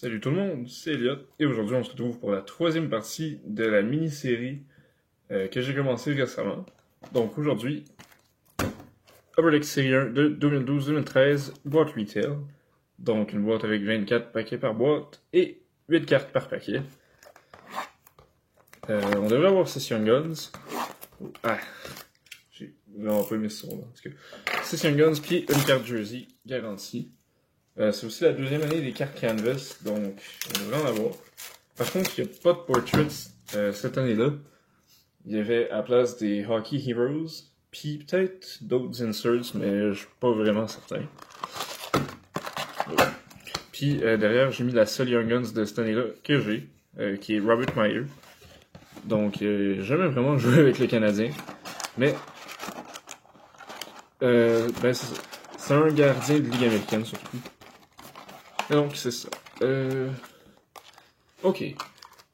Salut tout le monde, c'est Elliot, et aujourd'hui on se retrouve pour la troisième partie de la mini-série que j'ai commencé récemment. Donc aujourd'hui, Upper Deck Série 1 de 2012-2013, boîte retail. Donc une boîte avec 24 paquets par boîte et 8 cartes par paquet. On devrait avoir 6 Young Guns. J'ai vraiment pas aimé ce son là. 6 Young Guns puis une carte Jersey garantie. C'est aussi la deuxième année des cartes Canvas, donc on devrait en avoir. Par contre, il n'y a pas de portraits cette année-là. Il y avait à la place des Hockey Heroes, puis peut-être d'autres inserts, mais je suis pas vraiment certain. Puis derrière, j'ai mis la seule Young Guns de cette année-là que j'ai, qui est Robert Meyer. Donc, j'ai jamais vraiment joué avec le Canadien, mais c'est un gardien de Ligue américaine surtout. Et donc, c'est ça. Ok.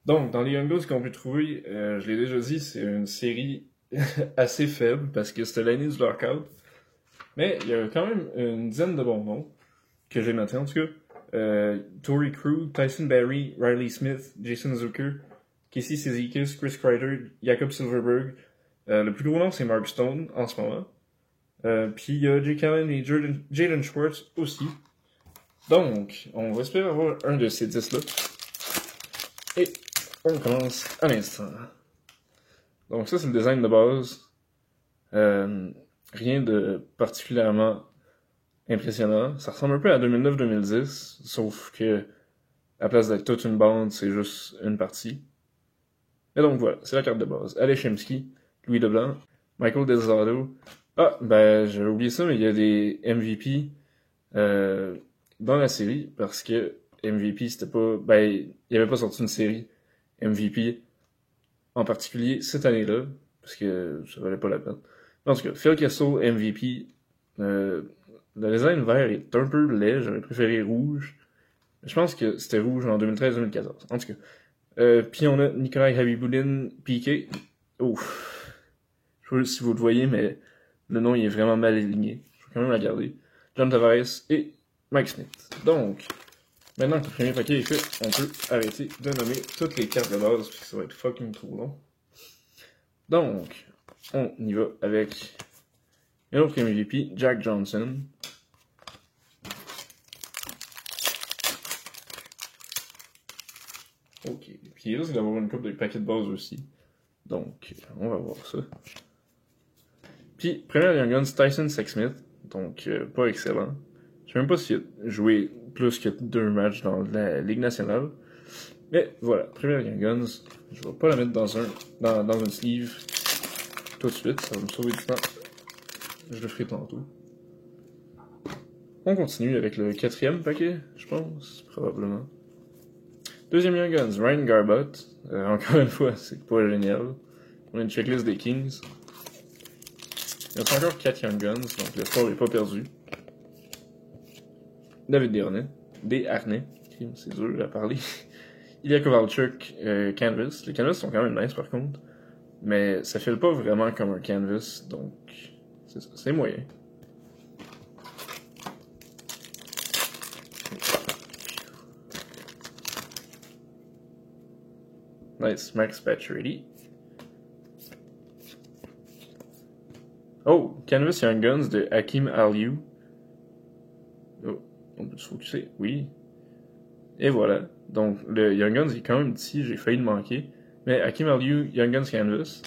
Donc, dans les Young Guns qu'on peut trouver, je l'ai déjà dit, c'est une série assez faible parce que c'était l'année du lockout. Mais il y a quand même une dizaine de bons noms que j'ai notés en tout cas. Torrey Krug, Tyson Barrie, Riley Smith, Jason Zucker, Casey Cizikas, Chris Kreider, Jakob Silfverberg. Le plus gros nom, c'est Mark Stone en ce moment. Puis il y a Jake Allen et Jaden Schwartz aussi. Donc, on va espérer avoir un de ces 10-là. Et on commence à l'instant. Donc ça, c'est le design de base. Rien de particulièrement impressionnant. Ça ressemble un peu à 2009-2010, sauf que à la place d'être toute une bande, c'est juste une partie. Et donc voilà, c'est la carte de base. Alex Chemsky, Louis Leblanc, Michael Desato. Ah, ben j'avais oublié ça, mais il y a des MVP dans la série, parce que MVP, c'était pas... Ben, il n'y avait pas sorti une série MVP en particulier cette année-là, parce que ça valait pas la peine. En tout cas, Phil Kessel, MVP. Le design vert est un peu laid, j'aurais préféré rouge. Je pense que c'était rouge en 2013-2014. En tout cas. Puis on a Nikolai Habibulin, Piqué. Oh. Je sais pas si vous le voyez, mais le nom il est vraiment mal aligné. Je vais quand même la garder. John Tavares et Mike Smith. Donc, maintenant que le premier paquet est fait, on peut arrêter de nommer toutes les cartes de base, parce que ça va être fucking trop long. Donc, on y va avec un autre MVP, Jack Johnson. Ok, puis il risque d'avoir une coupe de paquets de base aussi. Donc, on va voir ça. Puis, première Young Guns, Tyson Sexsmith. Donc, pas excellent. Je sais même pas s'il a joué plus que 2 matchs dans la Ligue nationale. Mais voilà, première Young Guns. Je vais pas la mettre dans une sleeve tout de suite. Ça va me sauver du temps. Je le ferai tantôt. On continue avec le 4e paquet, je pense, probablement. Deuxième Young Guns, Ryan Garbutt. Encore une fois, c'est pas génial. On a une checklist des Kings. Il y a encore 4 Young Guns, donc le score n'est pas perdu. David Desharnais, c'est dur à parler. Ilya Kovalchuk, Canvas. Les Canvas sont quand même nice par contre, mais ça file pas vraiment comme un Canvas, donc c'est moyen. Nice, Max Pacioretty. Oh, Canvas Young Guns de Hakim Aliou. Oh, on peut se focuser, oui. Et voilà. Donc, le Young Guns est quand même petit, j'ai failli le manquer. Mais Hakim Aliou, Young Guns Canvas.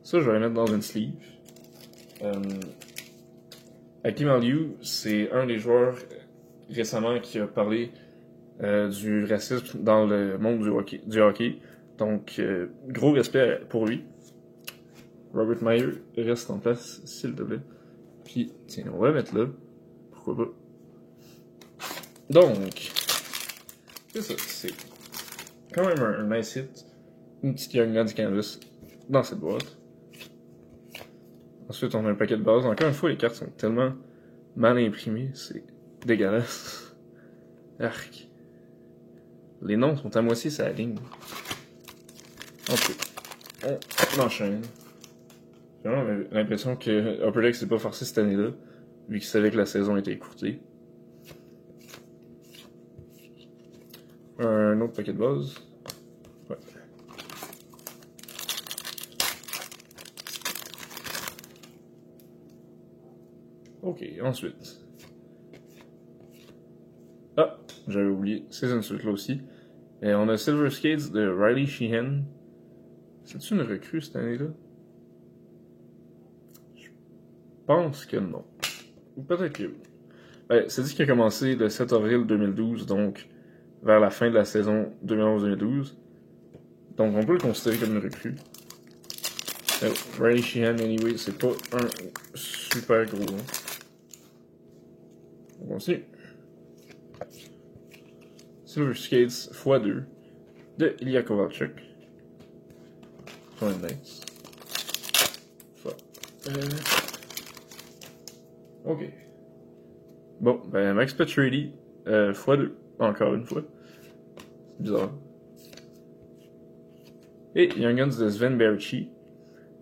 Ça, je vais le mettre dans une sleeve. Hakim Aliou, c'est un des joueurs récemment qui a parlé du racisme dans le monde du hockey. Donc, gros respect pour lui. Robert Meyer reste en place, s'il te plaît. Puis, tiens, on va le mettre là. Pourquoi pas. Donc, c'est ça, c'est quand même un nice hit. Une petite Young Guns Canvas dans cette boîte. Ensuite, on a un paquet de base. Encore une fois, les cartes sont tellement mal imprimées, c'est dégueulasse. Arc. Les noms sont à moitié sur la ligne. Ok, on enchaîne. J'ai vraiment l'impression que Upper Deck s'est pas forcé cette année-là, vu qu'il savait que la saison était écourtée. Un autre paquet de base. Ouais. Ok, ensuite. Ah, j'avais oublié ces insultes-là aussi. Et on a Silver Skates de Riley Sheehan. C'est-tu une recrue cette année-là? Je pense que non. Ou peut-être que oui. Ben, c'est dit qu'il a commencé le 7 avril 2012, donc vers la fin de la saison 2011-2012. Donc on peut le considérer comme une recrue. Riley Sheehan, anyway, c'est pas un super gros nom. On continue. Silver Skates x2 de Ilya Kovalchuk. Quand même nice. Ok. Bon, ben Max Pacioretty x2, encore une fois. C'est bizarre. Et Young Guns de Sven Baertschi.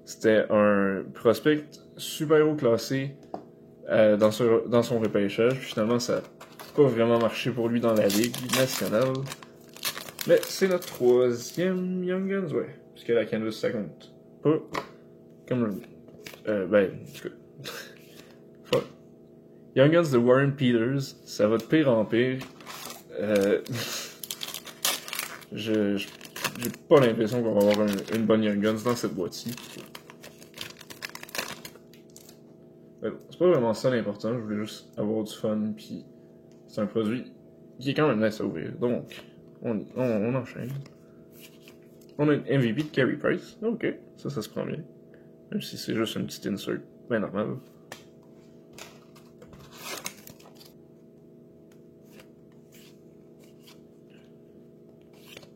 C'était un prospect super haut classé dans son repêchage. Puis finalement, ça n'a pas vraiment marché pour lui dans la Ligue nationale. Mais c'est notre troisième Young Guns, ouais. Parce que la canvas, ça compte pas. Comme ben, en tout cas. Fuck. Young Guns de Warren Peters, ça va de pire en pire. J'ai pas l'impression qu'on va avoir une bonne Young Guns dans cette boîte-ci. C'est pas vraiment ça l'important, je voulais juste avoir du fun, puis c'est un produit qui est quand même nice à ouvrir. Donc, on enchaîne. On a une MVP de Carey Price. Ok, ça se prend bien. Même si c'est juste une petite insert, ben normal.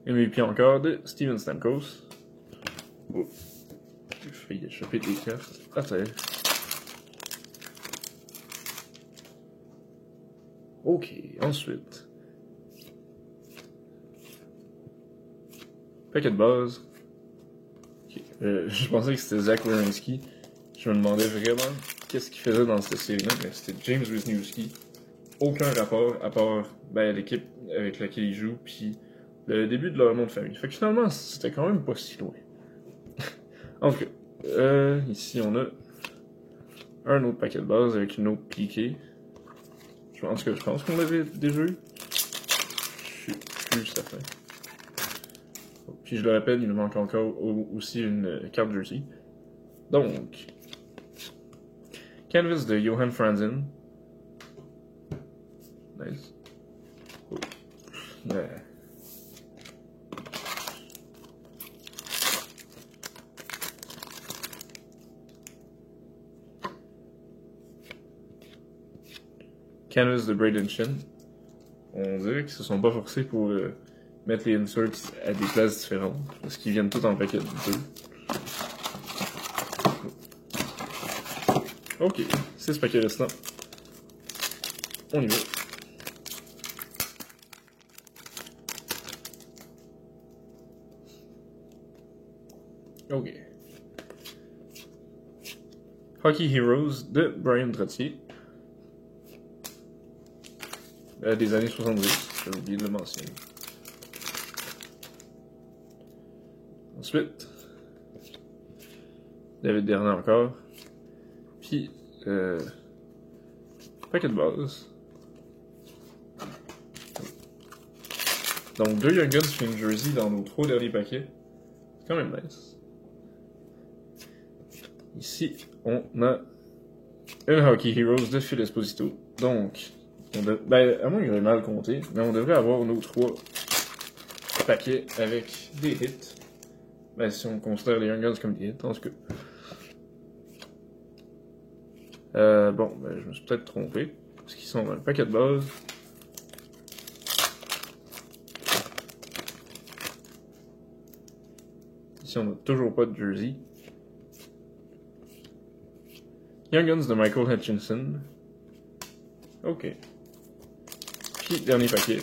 MVP encore de Steven Stamkos. Oh, j'ai failli échapper des cartes. Ah, ça y est. Ok, ensuite. Paquet de base. Okay. Je pensais que c'était Zach Werenski. Je me demandais vraiment qu'est-ce qu'il faisait dans cette série-là, mais c'était James Wisniewski. Aucun rapport à part l'équipe avec laquelle il joue, puis le début de leur nom de famille. Fait que finalement, c'était quand même pas si loin. En tout cas, ici on a un autre paquet de base avec une autre piquée. En tout cas, je pense qu'on l'avait déjà eu. Je suis plus certain. Puis je le rappelle, il nous manque encore aussi une carte jersey. Donc, canvas de Johan Franzen. Nice. Oh. Yeah. Canvas de Braden Shin. On dirait qu'ils se sont pas forcés pour mettre les inserts à des places différentes, parce qu'ils viennent tous en paquet de deux. Ok, 6 paquets restants. On y va. Ok. Hockey Heroes de Brian Trottier. Des années 70, j'ai oublié de le mentionner. Ensuite, David Dernay encore. Puis, paquet de base. Donc, 2 Young Guns puis une jersey dans nos 3 derniers paquets. C'est quand même nice. Ici, on a une Hockey Heroes de Phil Esposito. Donc, à moins qu'il ait mal compté, mais on devrait avoir nos 3 paquets avec des hits. Si on considère les Young Guns comme des hits, en tout cas. Je me suis peut-être trompé. Parce qu'ils sont dans le paquet de base. Ici, on n'a toujours pas de jersey. Young Guns de Michael Hutchinson. Ok. Puis, dernier paquet.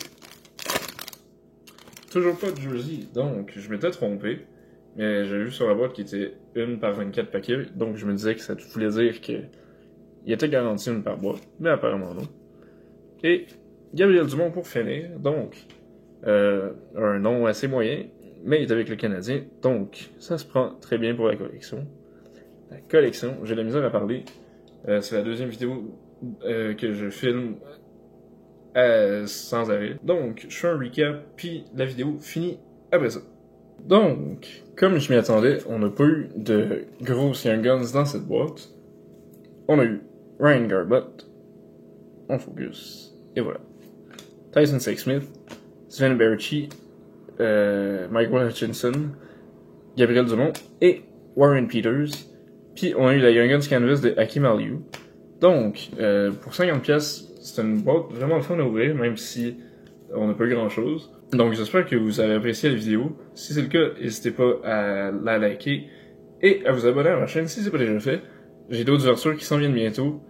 Toujours pas de jersey, donc je m'étais trompé. Mais j'ai vu sur la boîte qu'il était 1 par 24 paquets, donc je me disais que ça voulait dire qu'il était garanti 1 par boîte, mais apparemment non. Et Gabriel Dumont pour finir, donc un nom assez moyen, mais il est avec le Canadien, donc ça se prend très bien pour la collection. La collection, j'ai de la misère à parler. C'est la deuxième vidéo que je filme sans arrêt. Donc, je fais un recap, puis la vidéo finit après ça. Donc, comme je m'y attendais, on n'a pas eu de gros Young Guns dans cette boîte. On a eu Ryan Garbutt, on focus, et voilà. Tyson Sexsmith, Sven Berchi, Michael Hutchinson, Gabriel Dumont et Warren Peters. Puis on a eu la Young Guns Canvas de Hakim Aliu. Donc, pour 50$, c'est une boîte vraiment le fun à ouvrir, même si on n'a pas eu grand chose. Donc j'espère que vous avez apprécié la vidéo. Si c'est le cas, n'hésitez pas à la liker et à vous abonner à ma chaîne si c'est pas déjà fait. J'ai d'autres ouvertures qui s'en viennent bientôt.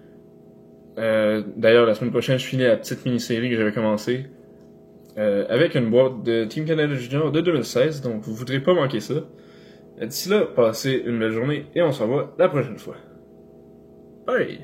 D'ailleurs, la semaine prochaine, je finis la petite mini-série que j'avais commencé avec une boîte de Team Canada Junior de 2016, donc vous voudrez pas manquer ça. D'ici là, passez une belle journée et on se revoit la prochaine fois. Bye!